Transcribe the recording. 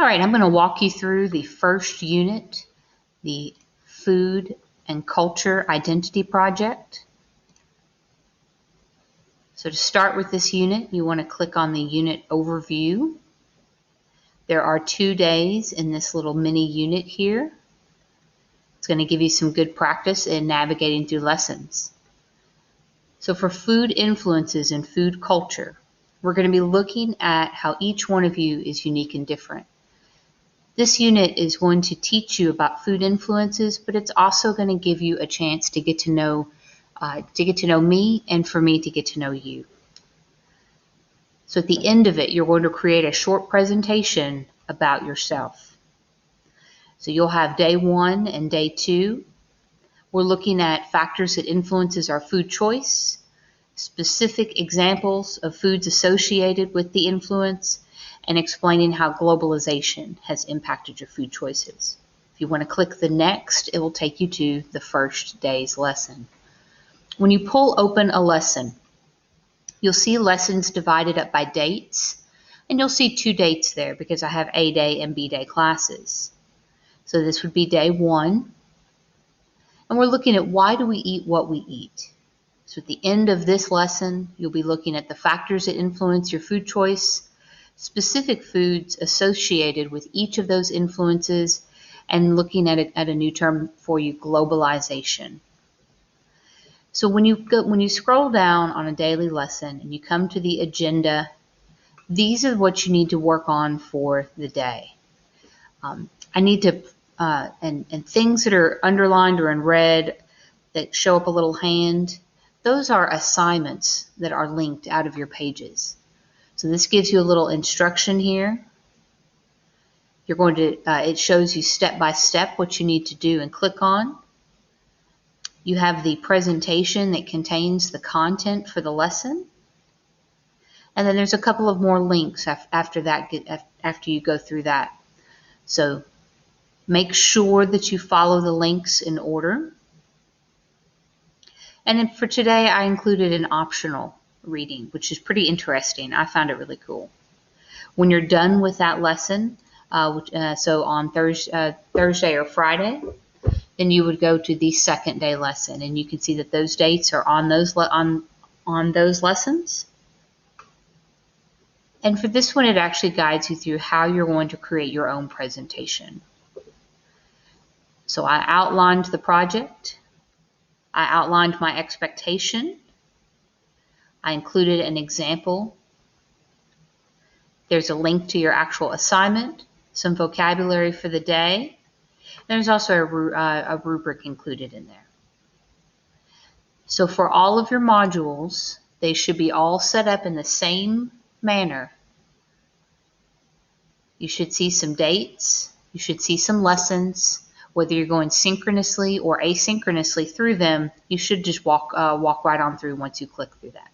All right, I'm going to walk you through the first unit, the Food and Culture Identity Project. So to start with this unit, you want to click on the unit overview. There are 2 days in this little mini unit here. It's going to give you some good practice in navigating through lessons. So for food influences and food culture, we're going to be looking at how each one of you is unique and different. This unit is going to teach you about food influences, but it's also going to give you a chance to get to know me and for me to get to know you. So at the end of it, you're going to create a short presentation about yourself. So you'll have day 1 and day 2. We're looking at factors that influences our food choice, specific examples of foods associated with the influence, and explaining how globalization has impacted your food choices. If you want to click the next, it will take you to the first day's lesson. When you pull open a lesson, you'll see lessons divided up by dates, and you'll see 2 dates there because I have A day and B day classes. So this would be day 1, and we're looking at why do we eat what we eat. So at the end of this lesson, you'll be looking at the factors that influence your food choice, specific foods associated with each of those influences, and looking at a new term for you, globalization. So when you scroll down on a daily lesson and you come to the agenda, these are what you need to work on for the day. I need to, and things that are underlined or in red that show up a little hand, those are assignments that are linked out of your pages. So this gives you a little instruction here. You're going to, it shows you step by step what you need to do and click on. You have the presentation that contains the content for the lesson. And then there's a couple of more links after that, after you go through that. So make sure that you follow the links in order. And then for today, I included an optional reading, which is pretty interesting. I found it really cool. When you're done with that lesson, so on Thursday or Friday, then you would go to the second day lesson, and you can see that those dates are on those lessons. And for this one, it actually guides you through how you're going to create your own presentation. So I outlined the project. I outlined my expectation. I included an example. There's a link to your actual assignment, some vocabulary for the day. There's also a rubric included in there. So for all of your modules, they should be all set up in the same manner. You should see some dates. You should see some lessons. Whether you're going synchronously or asynchronously through them, you should just walk right on through once you click through that.